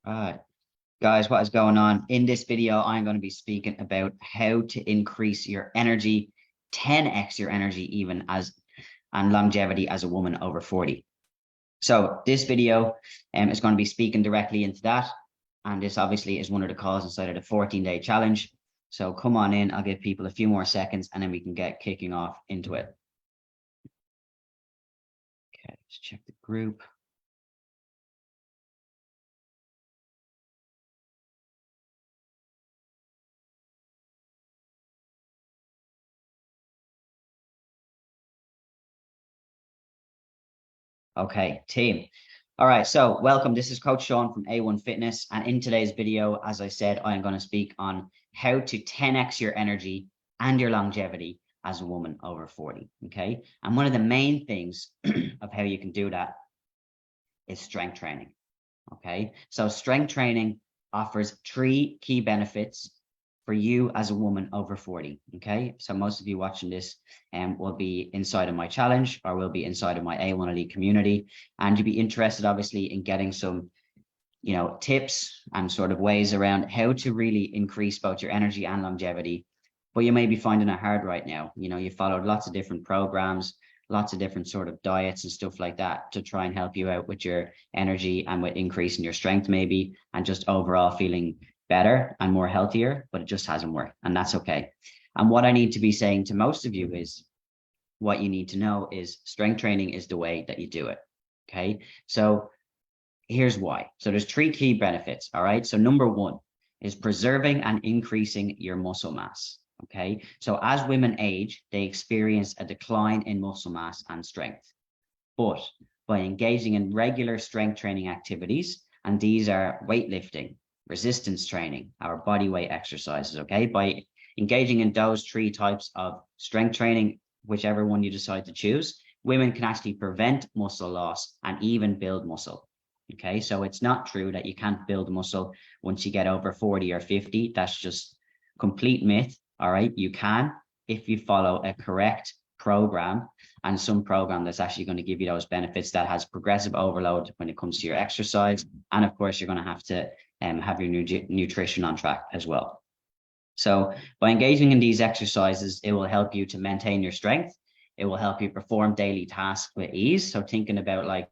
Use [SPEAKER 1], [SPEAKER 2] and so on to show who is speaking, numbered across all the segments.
[SPEAKER 1] Right, guys, what is going on? In this video, I'm going to be speaking about how to increase your energy, 10x your energy even and longevity as a woman over 40. So this video is going to be speaking directly into that. And this obviously is one of the calls inside of the 14-day challenge. So come on in, I'll give people a few more seconds and then we can get kicking off into it. Okay, let's check the group. Okay, team. All right, so welcome. This is Coach Sean from A1 Fitness. And in today's video, as I said, I am going to speak on how to 10x your energy and your longevity as a woman over 40. Okay. And one of the main things of how you can do that is strength training. Okay. So strength training offers 3 key benefits for you as a woman over 40. Okay. So most of you watching this will be inside of my challenge or will be inside of my A1 Elite community. And you'd be interested, obviously, in getting some, tips and sort of ways around how to really increase both your energy and longevity. But you may be finding it hard right now. You followed lots of different programs, lots of different sort of diets and stuff like that to try and help you out with your energy and with increasing your strength maybe, and just overall feeling better and more healthier, but it just hasn't worked, and that's okay. And what I need to be saying to most of you is what you need to know is strength training is the way that you do it. Okay, so here's why. So there's 3 key benefits. All right, so number 1 is preserving and increasing your muscle mass. Okay, so as women age, they experience a decline in muscle mass and strength, but by engaging in regular strength training activities, and these are weightlifting, resistance training, our body weight exercises, okay? By engaging in those 3 types of strength training, whichever one you decide to choose, women can actually prevent muscle loss and even build muscle, okay? So it's not true that you can't build muscle once you get over 40 or 50. That's just complete myth, all right? You can if you follow a correct program, and some program that's actually going to give you those benefits, that has progressive overload when it comes to your exercise. And of course, you're going to have to have your nutrition on track as well. So by engaging in these exercises, it will help you to maintain your strength. It will help you perform daily tasks with ease. So thinking about, like,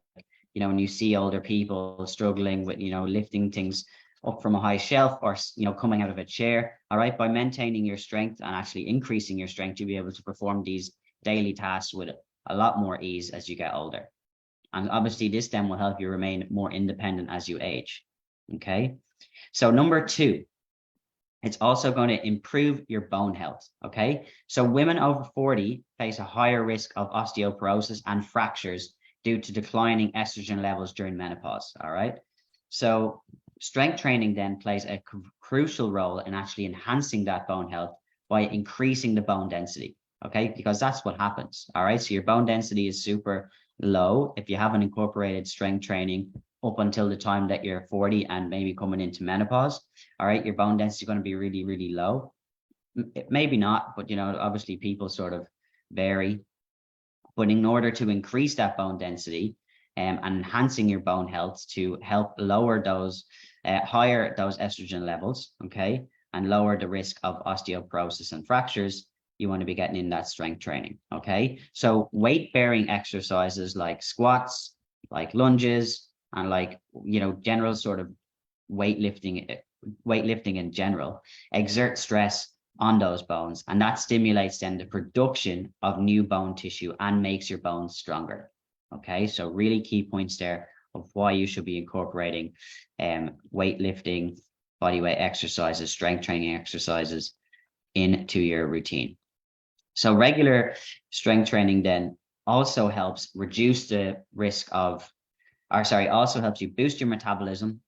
[SPEAKER 1] when you see older people struggling with, lifting things up from a high shelf or, coming out of a chair, all right, by maintaining your strength and actually increasing your strength, you'll be able to perform these daily tasks with a lot more ease as you get older. And obviously this then will help you remain more independent as you age. Okay, so number 2, it's also going to improve your bone health. Okay, so women over 40 face a higher risk of osteoporosis and fractures due to declining estrogen levels during menopause. All right, so strength training then plays a crucial role in actually enhancing that bone health by increasing the bone density. Okay, because that's what happens. All right, so your bone density is super low if you haven't incorporated strength training up until the time that you're 40 and maybe coming into menopause. All right, your bone density is going to be really, really low. Maybe not, but obviously people sort of vary. But in order to increase that bone density and enhancing your bone health to help lower those higher those estrogen levels, okay, and lower the risk of osteoporosis and fractures, you want to be getting in that strength training. Okay, so weight bearing exercises like squats, like lunges, and like general sort of weightlifting in general exert stress on those bones, and that stimulates then the production of new bone tissue and makes your bones stronger. Okay, so really key points there of why you should be incorporating weightlifting, body weight exercises, strength training exercises into your routine. So regular strength training then also helps reduce the risk of, also helps you boost your metabolism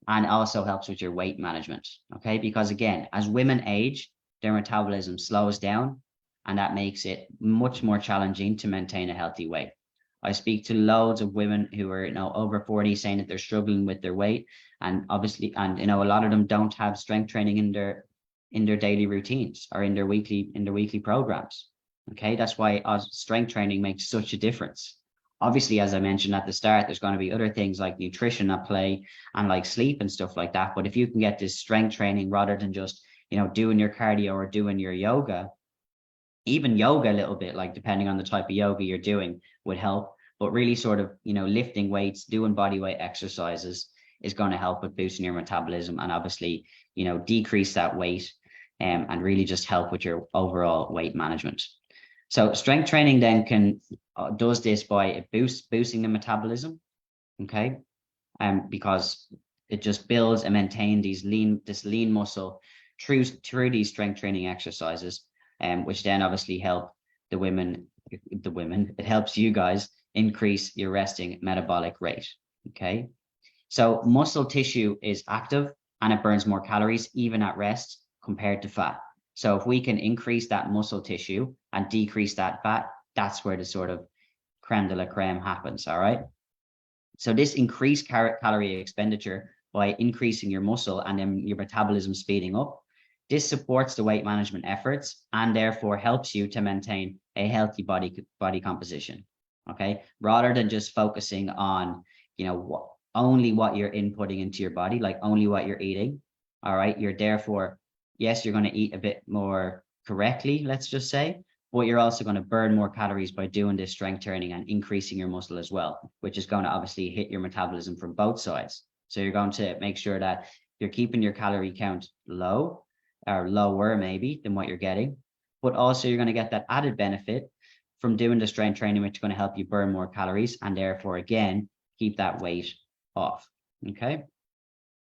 [SPEAKER 1] and also helps with your weight management. Okay, because again, as women age, their metabolism slows down, and that makes it much more challenging to maintain a healthy weight. I speak to loads of women who are over 40 saying that they're struggling with their weight, and obviously, and a lot of them don't have strength training in their daily routines or in their weekly programs. Okay, that's why strength training makes such a difference. Obviously, as I mentioned at the start, there's going to be other things like nutrition at play and like sleep and stuff like that. But if you can get this strength training rather than just, doing your cardio or doing your yoga, even yoga a little bit, like depending on the type of yoga you're doing would help. But really sort of, lifting weights, doing body weight exercises is going to help with boosting your metabolism and obviously, decrease that weight and really just help with your overall weight management. So strength training then does this by boosting the metabolism, okay? Because it just builds and maintains this lean muscle through these strength training exercises, which then obviously help the women. It helps you guys increase your resting metabolic rate. Okay, so muscle tissue is active and it burns more calories even at rest compared to fat. So if we can increase that muscle tissue and decrease that fat, that's where the sort of creme de la creme happens. All right. So this increased calorie expenditure by increasing your muscle and then your metabolism speeding up, this supports the weight management efforts and therefore helps you to maintain a healthy body composition. Okay, rather than just focusing on, only what you're inputting into your body, like only what you're eating. All right, you're therefore, yes, you're going to eat a bit more correctly, let's just say, but you're also going to burn more calories by doing this strength training and increasing your muscle as well, which is going to obviously hit your metabolism from both sides. So you're going to make sure that you're keeping your calorie count low or lower maybe than what you're getting, but also you're going to get that added benefit from doing the strength training, which is going to help you burn more calories and therefore again keep that weight off. Okay,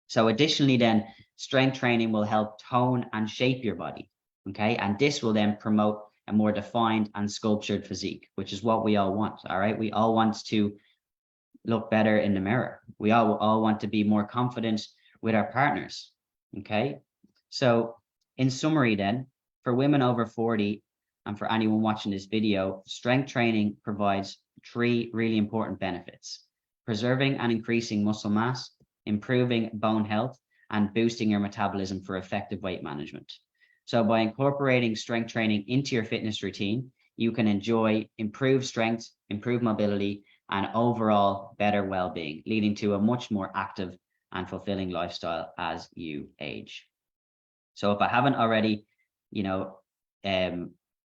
[SPEAKER 1] so additionally then strength training will help tone and shape your body. Okay, and this will then promote a more defined and sculptured physique, which is what we all want. All right, we all want to look better in the mirror. We all want to be more confident with our partners. Okay, so in summary then, for women over 40 and for anyone watching this video, strength training provides 3 really important benefits: preserving and increasing muscle mass, improving bone health, and boosting your metabolism for effective weight management. So by incorporating strength training into your fitness routine, you can enjoy improved strength, improved mobility, and overall better well-being, leading to a much more active and fulfilling lifestyle as you age. So if I haven't already,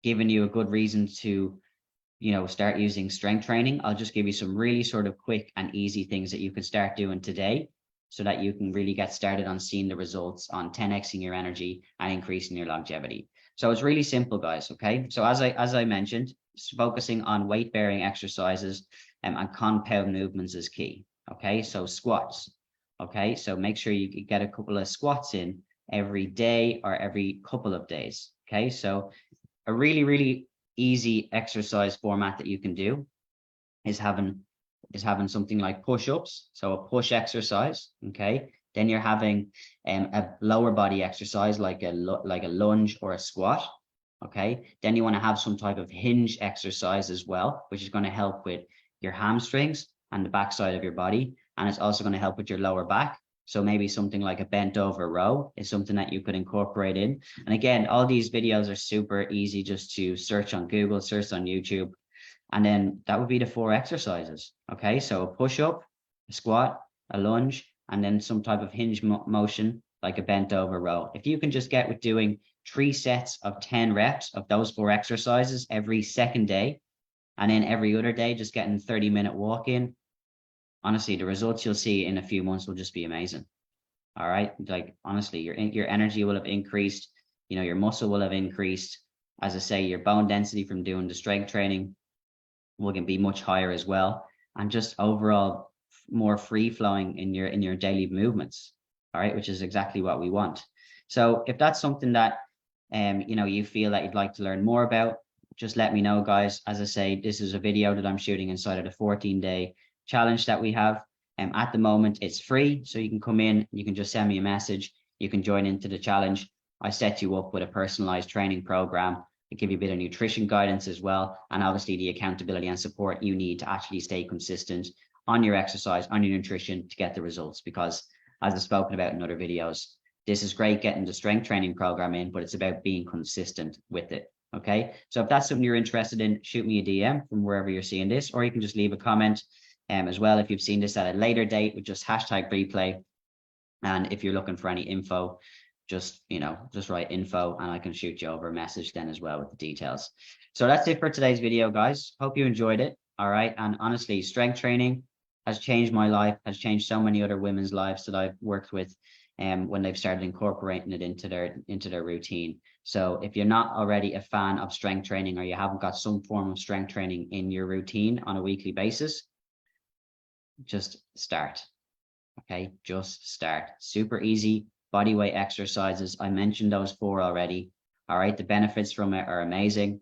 [SPEAKER 1] given you a good reason to, start using strength training, I'll just give you some really sort of quick and easy things that you can start doing today so that you can really get started on seeing the results on 10xing your energy and increasing your longevity. So it's really simple, guys. Okay. So as I mentioned, focusing on weight bearing exercises and compound movements is key. Okay. So squats. Okay. So make sure you get a couple of squats in every day or every couple of days. Okay. So a really, really easy exercise format that you can do is having something like push-ups. So a push exercise. Okay. Then you're having a lower body exercise like a lunge or a squat. Okay. Then you want to have some type of hinge exercise as well, which is going to help with your hamstrings and the backside of your body. And it's also going to help with your lower back. So maybe something like a bent over row is something that you could incorporate in. And again, all these videos are super easy just to search on Google, search on YouTube. And then that would be the 4 exercises. Okay, so a push-up, a squat, a lunge, and then some type of hinge motion like a bent over row. If you can just get with doing 3 sets of 10 reps of those 4 exercises every second day, and then every other day just getting 30-minute walk in, honestly, the results you'll see in a few months will just be amazing. All right. Like, honestly, your energy will have increased, your muscle will have increased. As I say, your bone density from doing the strength training will be much higher as well. And just overall more free flowing in your daily movements. All right. Which is exactly what we want. So if that's something that, you feel that you'd like to learn more about, just let me know, guys. As I say, this is a video that I'm shooting inside of the 14-day challenge that we have. At the moment, it's free, so you can come in, you can just send me a message, you can join into the challenge. I set you up with a personalized training program. I give you a bit of nutrition guidance as well, and obviously the accountability and support you need to actually stay consistent on your exercise, on your nutrition to get the results. Because as I've spoken about in other videos, this is great getting the strength training program in, but it's about being consistent with it. Okay, so if that's something you're interested in, shoot me a DM from wherever you're seeing this, or you can just leave a comment as well if you've seen this at a later date with just hashtag replay. And if you're looking for any info, just write info and I can shoot you over a message then as well with the details. So that's it for today's video, guys. Hope you enjoyed it. All right. And honestly, strength training has changed my life, has changed so many other women's lives that I've worked with when they've started incorporating it into their routine. So if you're not already a fan of strength training, or you haven't got some form of strength training in your routine on a weekly basis, just start. Okay, just start. Super easy body weight exercises. I mentioned those 4 already. All right, the benefits from it are amazing.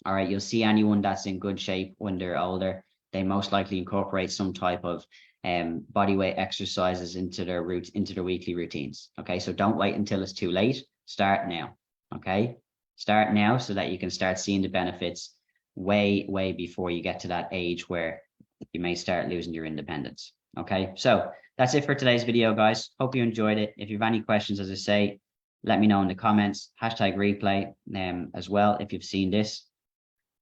[SPEAKER 1] All right, you'll see anyone that's in good shape when they're older, they most likely incorporate some type of body weight exercises into their weekly routines. Okay, so don't wait until it's too late. Start now. Okay, start now so that you can start seeing the benefits way before you get to that age where you may start losing your independence. Okay, so that's it for today's video, guys. Hope you enjoyed it. If you have any questions, as I say, let me know in the comments. Hashtag replay as well if you've seen this.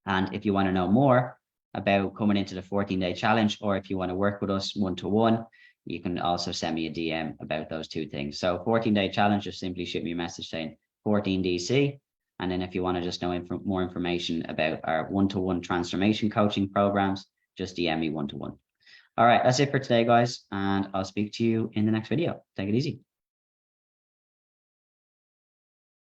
[SPEAKER 1] And if you want to know more about coming into the 14-day challenge, or if you want to work with us one-to-one, you can also send me a DM about those 2 things. So 14-day challenge, just simply shoot me a message saying 14DC. And then if you want to just know more information about our one-to-one transformation coaching programs, just DM me one-to-one. All right, that's it for today, guys. And I'll speak to you in the next video. Take it easy.